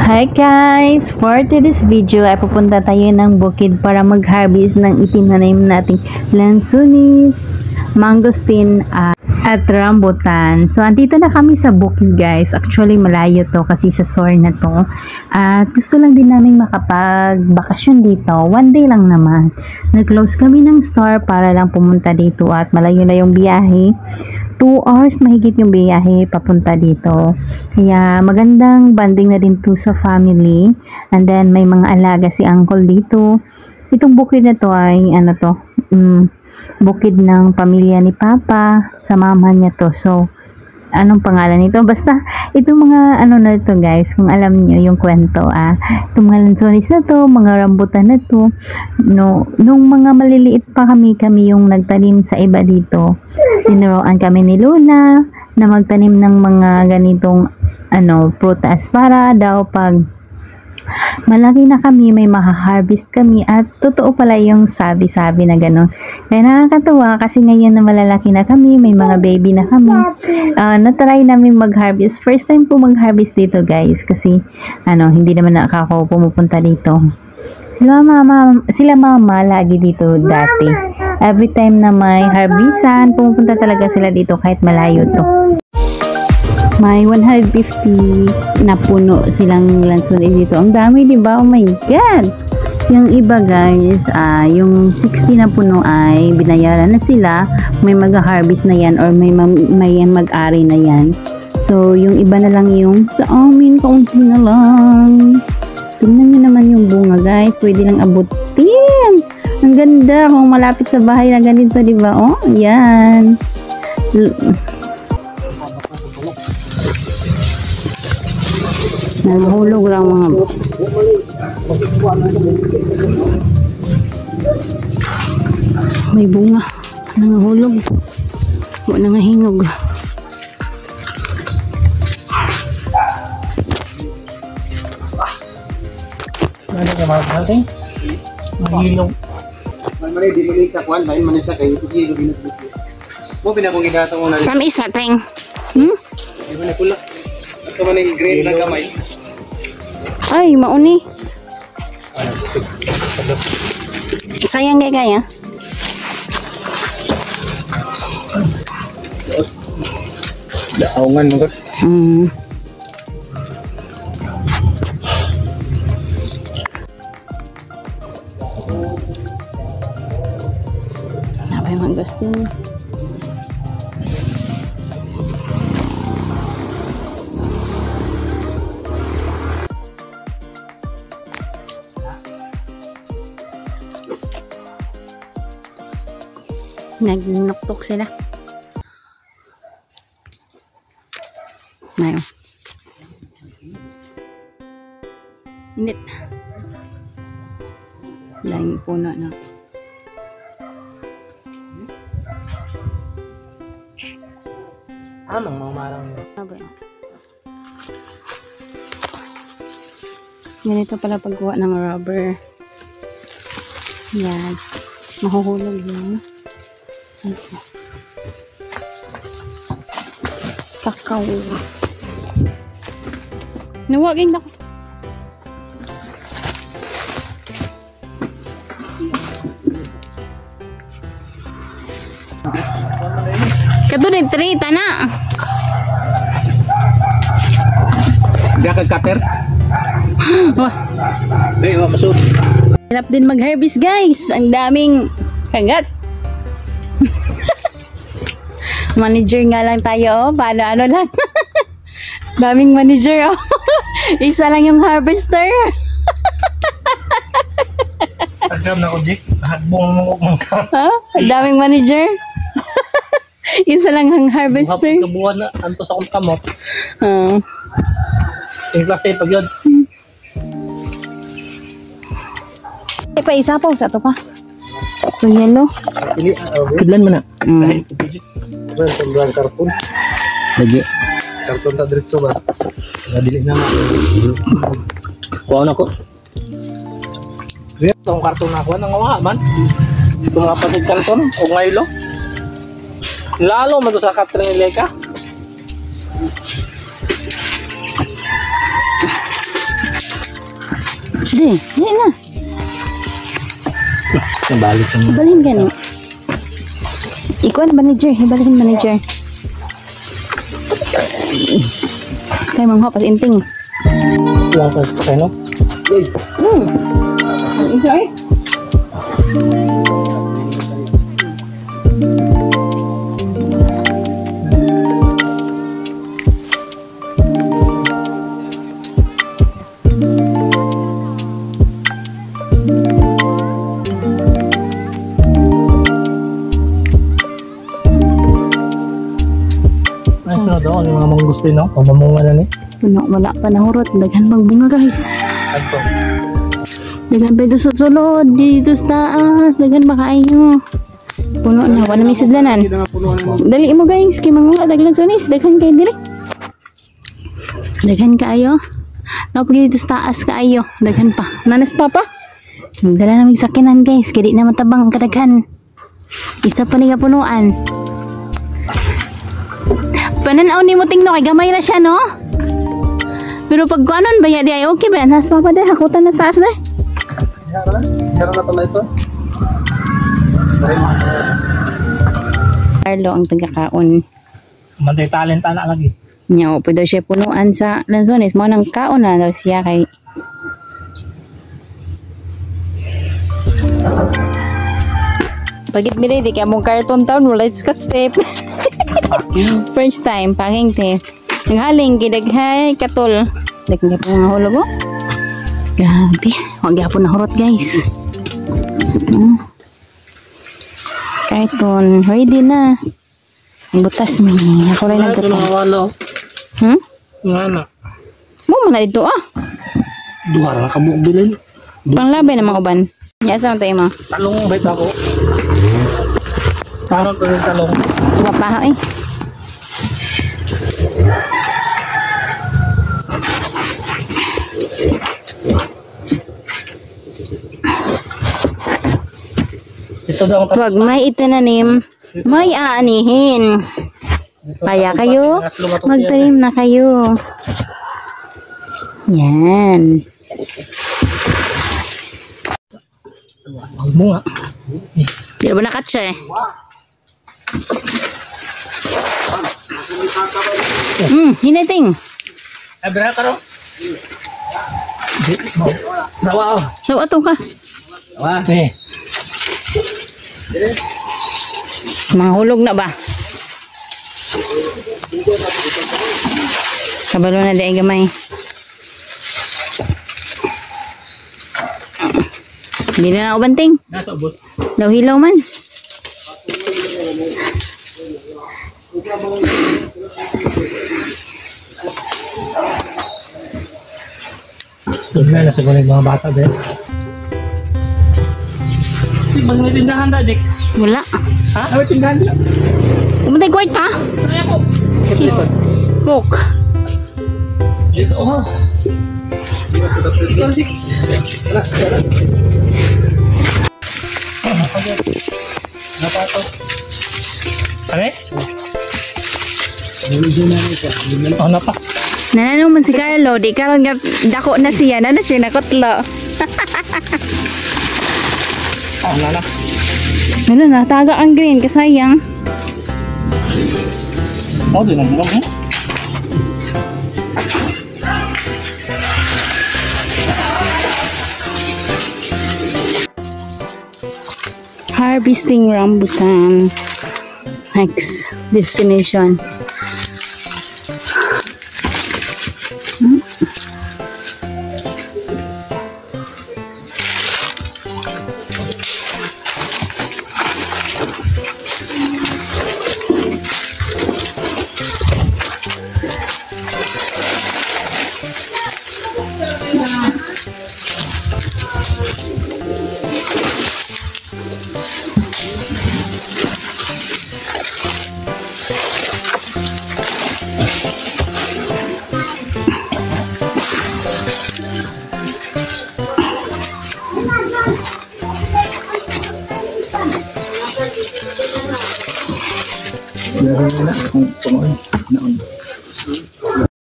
Hi guys! For today's video ay pupunta tayo ng bukid para mag-harvest ng itinanim nating lansunis, mangosteen at rambutan. So andito na kami sa bukid guys. Actually malayo to kasi sa SOR na to. At gusto lang din namin makapag-bakasyon dito. One day lang naman. Nag-close kami ng store para lang pumunta dito at malayo na yung biyahe. 2 hours mahigit yung biyahe papunta dito. Kaya magandang banding na din to sa family. And then may mga alaga si uncle dito. Itong bukid na to ay bukid ng pamilya ni Papa sa mama niya to. So anong pangalan nito? Basta itong mga na ito guys, kung alam niyo yung kwento itong mga lansones na to, mga rambutan na to, nung mga maliliit pa kami yung nagtanim sa iba dito. Tinuruan kami ni Luna na magtanim ng mga ganitong prutas para daw pag malaki na kami may maha-harvest kami, at totoo pala yung sabi-sabi na gano'n. Kaya nakakatuwa kasi ngayon na malalaki na kami, may mga baby na kami, natry namin mag-harvest. First time po mag-harvest dito guys kasi hindi naman ako pumupunta dito. Sila mama lagi dito dati. Every time na may harvestan, pumupunta talaga sila dito kahit malayo to. May 150 na puno silang lansones dito. Ang dami, di ba? Oh my God! Yung iba guys, yung 60 na puno ay binayaran na sila. May mag-harvest na yan or may mag-ari na yan. So, yung iba na lang yung sa amin, kaunti na lang. Tingnan nyo naman yung bunga guys. Pwede lang abutin. Ang ganda kung malapit sa bahay na ganito, di ba? Oh, yan. Nahulog lang mga may bunga. Nangahulog. Huwag nangahingog. Ano ka mga natin? Mahilong. Malmari, di mali sa kwan. Lain manisa kayo. Ito siya mo pinakong idatong mo na rin. Kami isa, teng. Di ba na pula? Ito man yung green na gamay. Ay, mauni. Sayang gaya. Daungan mo ka. Apa yung mangosteen? Nagnuktok sila. Mayroon. Init. Dahil puno na. Amang mamarang yun. Ganito pala pagkuha ng rubber. Yan. Mahuhulog yun. Kakao. Nawagin na ko. Katulad 3 tana. Dia ka cutter. Wah. Dre, masuk. Hirap din mag-harvest guys. Ang daming kagat. Manager nga lang tayo, paano lang. Daming manager, Isa lang yung harvester. Agam na ko, Jik. Hagbong mo ka. Daming manager. Isa lang ang harvester. Kabuhan na, anto sa akong kamot. Yung klase, pag yun. Pa isa pa, sa ito pa. Ito yellow. Kidlan mo na. Well, tanggal karton. Lagi. Karton ta diretso ba? Nadili na nga. Kuha na ko. Itong karton na ko nang nga man. Itong mga pasig karton o ngaylo. Lalo man to sa Katrinileka. Di na. Nabalik mo. Ibalhin ka ni. Ikuan manager, ibalhin manager. Kay mangho pas inting. Lang pas kano? Enjoy. Ano yung mga mangustin, no? Pamamunga na ni. Puno, wala pa nahurot. Daghan magbunga guys. Adto. Daghan pa dito sa sulod. Dito sa taas. Daghan ba kayo? Puno na. Wala may sidlanan. Dali mo guys. Kay mga daglan sunis. Daghan kayo dire. Daghan kayo. Napag dito sa taas kayo. Daghan pa. Nanas pa pa. Dala namin sakinan guys. Kaya di na matabang ang kadaghan. Isa pa niya punuan. Pananaw ni mo tingno kay gamay na siya no. Pero pag kuanon ba di ay okay ba? Nas pa pa dai hakutan na sa taas dai. Hero na talay so. Carlo ang taga-kaon. Manday talent ana lagi. Nya pwede siya punuan sa lansones mo nang kaon na daw siya kay pagit bili di kay mong karton taon wala Scotch tape. First time panging te. Nanghaling gidaghay katol. Daghan pa mga hulog oh. Grabe, wag gyapon nahurot guys. Karton, ready na. Ang butas mi. Ako rin nagbutas. Ngana. Mo man dito ah. Duha ra ka mo bilin. Panglabay na mga uban. Ya sa tayo mo. Talong bait ako. Karon to yung talong. Wapaho eh. Ito daw ang Wag may itananim, may aanihin. Kaya kayo, magtanim na kayo. Yan. Wag mo nga. Di ba nakatsa eh? Hiniting. Ay, bera ka ro. Sawa oh. So, ato ka. Sawa. Eh. Mga hulog na ba? Kabalo na di gamay. Hindi na ako banting. Nato bot. Daw hilaw man. Tugay na siguro yung mga bata din. Mag may tindahan da, Dick. Wala. Ha? May tindahan da. Umatay kwart pa? Ay ako. Dito. Cook. Dito. Oh. Napato. Ano? Oh, napa. Nananong man si Carlo, di karon nga dako na siya, na siya nakotlo. Oh, nana. Ano na, taga ang green, kasayang. Oh, di nang mo. Harvesting rambutan. Next destination. Meron na kung tumaon.